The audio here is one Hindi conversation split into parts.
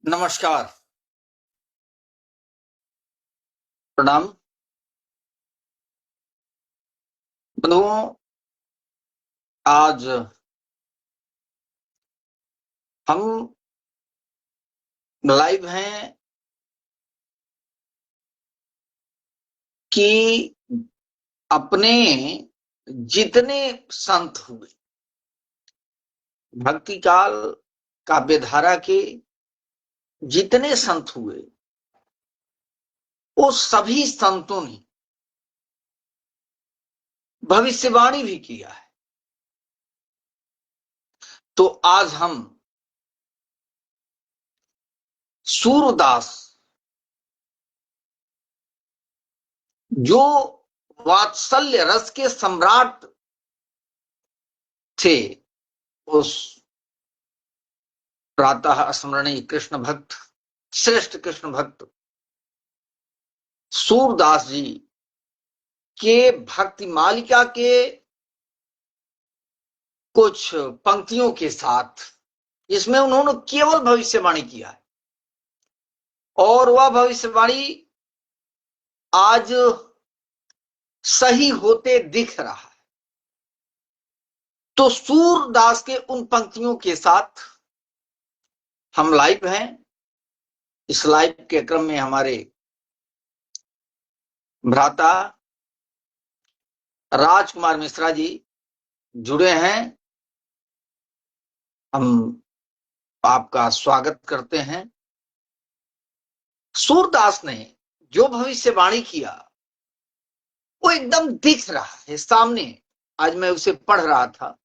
नमस्कार। प्रणाम। बंधुओं, आज हम लाइव हैं कि अपने जितने संत हुए भक्ति काल काव्यधारा के जितने संत हुए, वो सभी संतों ने भविष्यवाणी भी किया है। तो आज हम सूरदास, जो वात्सल्य रस के सम्राट थे, उस प्रातः स्मरणीय कृष्ण भक्त, श्रेष्ठ कृष्ण भक्त सूरदास जी के भक्ति मालिका के कुछ पंक्तियों के साथ, इसमें उन्होंने केवल भविष्यवाणी किया है और वह भविष्यवाणी आज सही होते दिख रहा है। तो सूरदास के उन पंक्तियों के साथ हम लाइव हैं। इस लाइव के क्रम में हमारे भ्राता राजकुमार मिश्रा जी जुड़े हैं। हम आपका स्वागत करते हैं। सूरदास ने जो भविष्यवाणी किया वो एकदम दिख रहा है सामने। आज मैं उसे पढ़ रहा था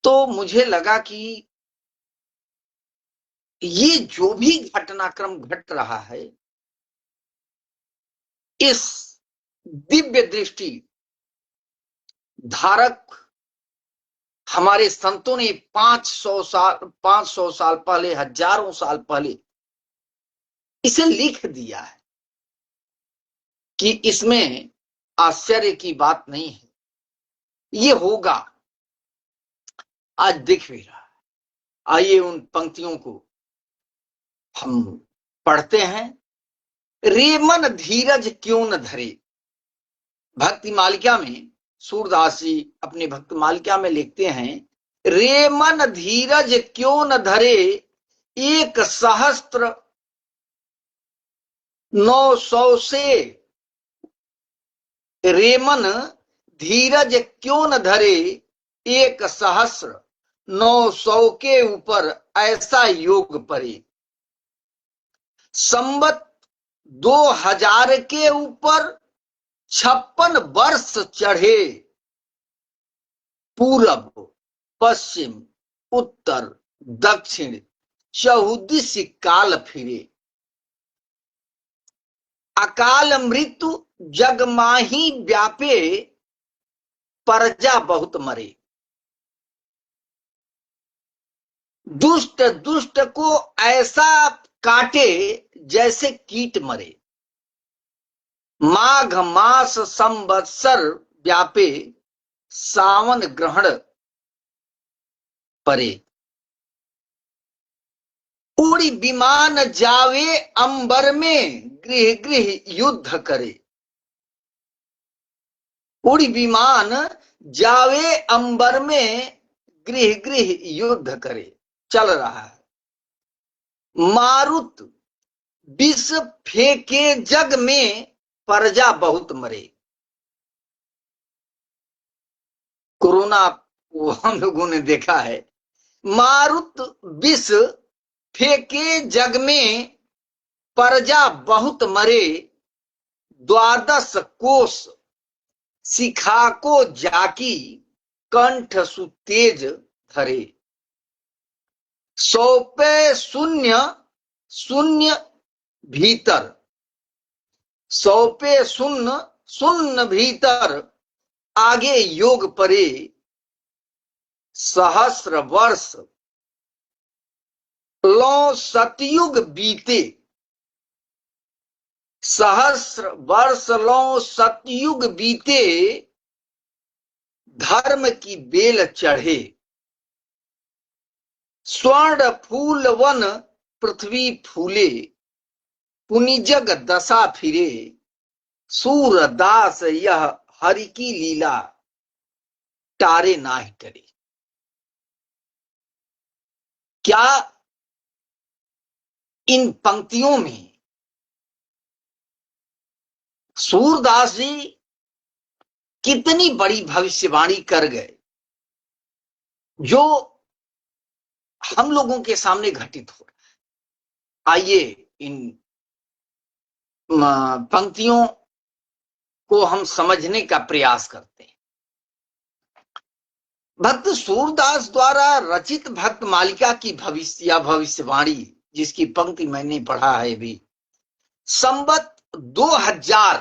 तो मुझे लगा कि ये जो भी घटनाक्रम घट रहा है, इस दिव्य दृष्टि धारक हमारे संतों ने 500 साल पहले, हजारों साल पहले इसे लिख दिया है कि इसमें आश्चर्य की बात नहीं है, ये होगा। आज दिख भी रहा है। आइए उन पंक्तियों को हम पढ़ते हैं। रे मन धीरज क्यों न धरे। भक्ति मालिका में सूरदास जी अपनी भक्ति मालिका में लिखते हैं, रे मन धीरज क्यों न धरे, 1,900 से। रे मन धीरज क्यों न धरे, 1,900 के ऊपर ऐसा योग परे। संवत 2000 के ऊपर 56 वर्ष चढ़े, पूरब पश्चिम उत्तर दक्षिण 14 काल फिरे। अकाल मृत्यु जग माही व्यापे, प्रजा बहुत मरे। दुष्ट दुष्ट को ऐसा काटे जैसे कीट मरे। माघ मास संवत्सर व्यापे, सावन ग्रहण परे। उड़ी विमान जावे अंबर में, गृह गृह युद्ध करे। उड़ी विमान जावे अंबर में, गृह गृह युद्ध करे। चल रहा है। मारुत विष फेंके जग में, प्रजा बहुत मरे। कोरोना को हम लोगों ने देखा है। मारुत विष फेंके जग में, प्रजा बहुत मरे। 12 कोस शिखा को जाकी, कंठ सुतेज धरे। 100 पे शून्य शून्य भीतर, 100 पे शून्य शून्य भीतर, आगे योग परे। सहस्र वर्ष लो सतयुग बीते। सहस्र वर्ष लो सतयुग बीते, धर्म की बेल चढ़े। स्वर्ण फूल वन पृथ्वी फूले, पुनि जग दशा फिरे, सूरदास यह हरि की लीला, टारे नाहि टरे। क्या इन पंक्तियों में सूरदास जी कितनी बड़ी भविष्यवाणी कर गए, जो हम लोगों के सामने घटित हो रहा है। आइए इन पंक्तियों को हम समझने का प्रयास करते हैं। भक्त सूरदास द्वारा रचित भक्त मालिका की भविष्यवाणी, जिसकी पंक्ति मैंने पढ़ा है भी, संवत 2000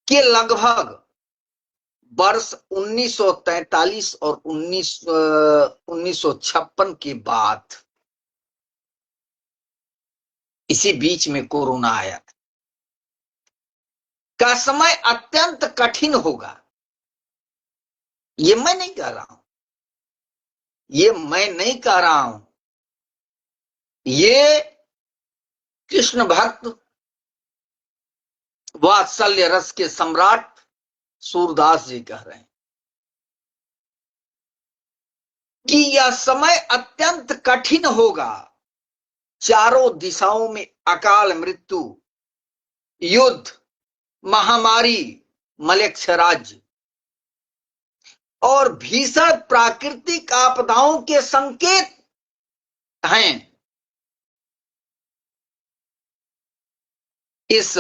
के लगभग वर्ष 1943 और 1956 के बाद, इसी बीच में कोरोना आया का समय अत्यंत कठिन होगा। ये मैं नहीं कह रहा हूं, ये मैं नहीं कह रहा हूं, ये कृष्ण भक्त वात्सल्य रस के सम्राट सूरदास जी कह रहे हैं कि यह समय अत्यंत कठिन होगा। चारों दिशाओं में अकाल मृत्यु, युद्ध, महामारी, मलेच्छराज्य और भीषण प्राकृतिक आपदाओं के संकेत हैं। इस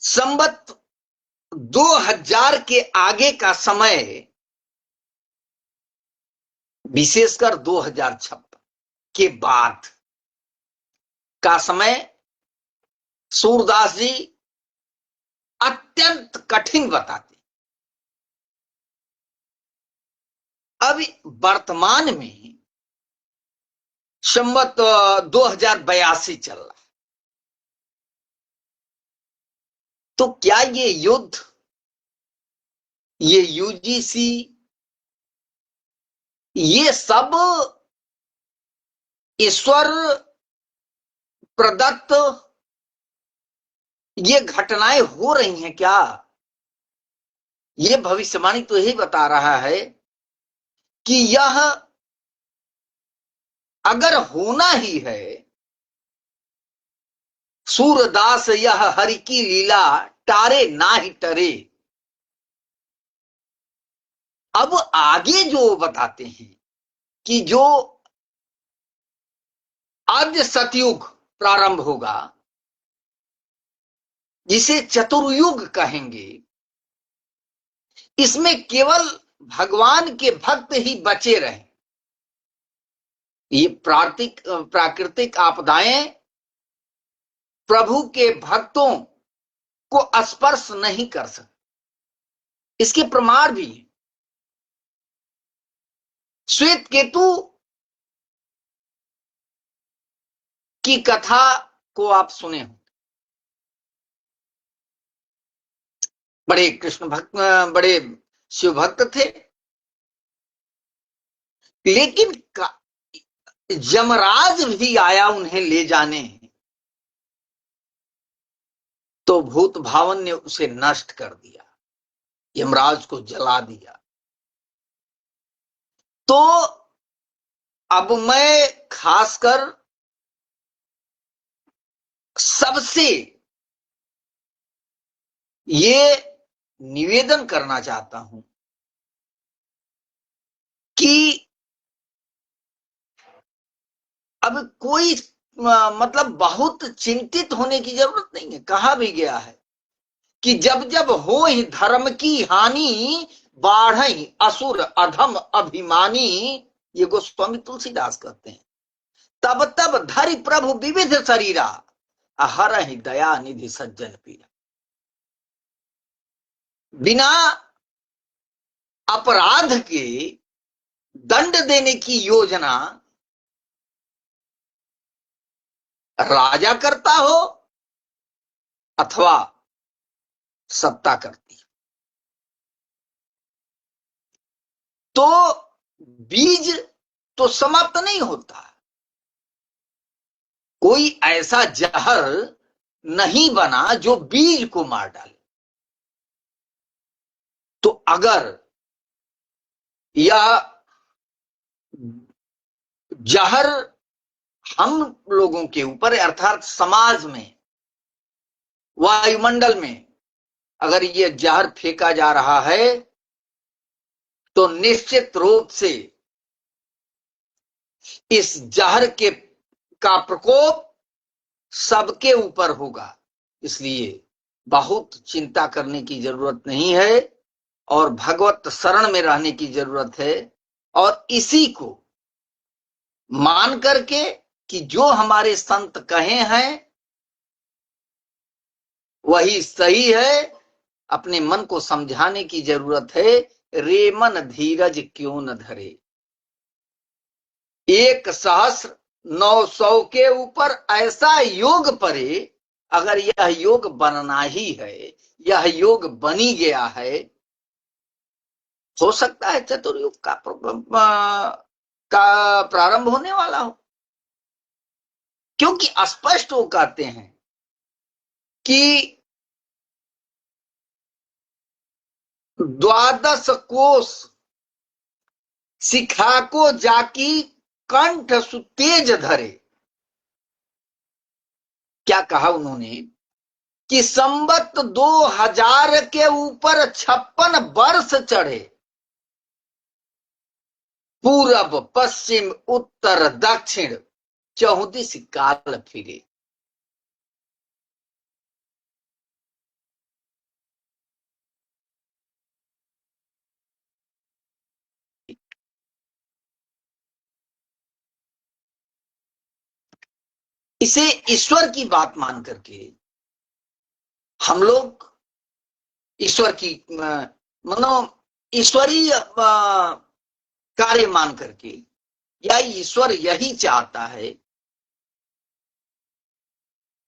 संवत 2000 के आगे का समय, विशेषकर 2056 के बाद का समय, सूरदास जी अत्यंत कठिन बताते। अब वर्तमान में संवत 2082 चल रहा है, तो क्या ये युद्ध, ये यूजीसी, ये सब ईश्वर प्रदत्त ये घटनाएं हो रही हैं क्या? ये भविष्यवाणी तो यही बता रहा है कि यह अगर होना ही है, सूरदास यह हरि की लीला, टारे ना ही टरे। अब आगे जो बताते हैं कि जो आद्य सतयुग प्रारंभ होगा, जिसे चतुर्युग कहेंगे, इसमें केवल भगवान के भक्त ही बचे रहे। ये प्राकृतिक आपदाएं प्रभु के भक्तों को स्पर्श नहीं कर सकते। इसके प्रमाण भी श्वेत केतु की कथा को आप सुने हो। बड़े कृष्ण भक्त, बड़े शिव भक्त थे, लेकिन यमराज भी आया उन्हें ले जाने, तो भूत भावन ने उसे नष्ट कर दिया, यमराज को जला दिया। तो अब मैं खासकर सबसे ये निवेदन करना चाहता हूं कि अब कोई मतलब बहुत चिंतित होने की जरूरत नहीं है। कहा भी गया है कि जब जब हो ही धर्म की हानि, बाढ़ असुर अधम अभिमानी, ये गोस्वामी तुलसीदास कहते हैं, तब तब धरि प्रभु विविध शरीरा, हर ही दया निधि सज्जन पीरा। बिना अपराध के दंड देने की योजना राजा करता हो अथवा सत्ता करती, तो बीज तो समाप्त नहीं होता। कोई ऐसा जहर नहीं बना जो बीज को मार डाले। तो अगर यह जहर हम लोगों के ऊपर अर्थात समाज में, वायुमंडल में अगर यह जहर फेंका जा रहा है तो निश्चित रूप से इस जहर के का प्रकोप सबके ऊपर होगा। इसलिए बहुत चिंता करने की जरूरत नहीं है और भगवत शरण में रहने की जरूरत है, और इसी को मान करके कि जो हमारे संत कहे हैं वही सही है, अपने मन को समझाने की जरूरत है। रे मन धीरज क्यों न धरे, 1,900 के ऊपर ऐसा योग परे, अगर यह योग बनना ही है, यह योग बनी गया है, हो सकता है चतुर्युग का प्रारंभ होने वाला हो। क्योंकि स्पष्ट वो कहते हैं कि 12 कोस शिखा को जाकी कंठ सुतेज धरे। क्या कहा उन्होंने कि संवत 2000 के ऊपर 56 वर्ष चढ़े, पूरब पश्चिम उत्तर दक्षिण 34 काल फिरे। इसे ईश्वर की बात मान करके हम लोग ईश्वर की मनो ईश्वरीय कार्य मान करके, या ईश्वर यही चाहता है,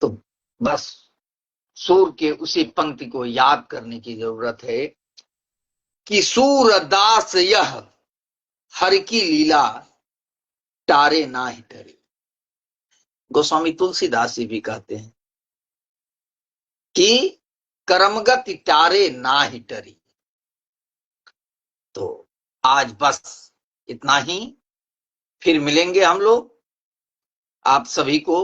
तो बस सूर के उसी पंक्ति को याद करने की जरूरत है कि सूरदास यह हर की लीला टारे ना ही टरे। गोस्वामी तुलसीदास जी भी कहते हैं कि कर्मगति टारे ना ही टरी। तो आज बस इतना ही, फिर मिलेंगे हम लोग। आप सभी को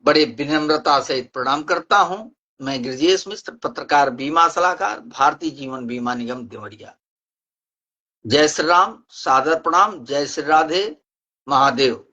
बड़े विनम्रता से प्रणाम करता हूं। मैं गिरिजेश मिश्र, पत्रकार, बीमा सलाहकार, भारतीय जीवन बीमा निगम देवरिया। जय श्री राम, सादर प्रणाम, जय श्री राधे, महादेव।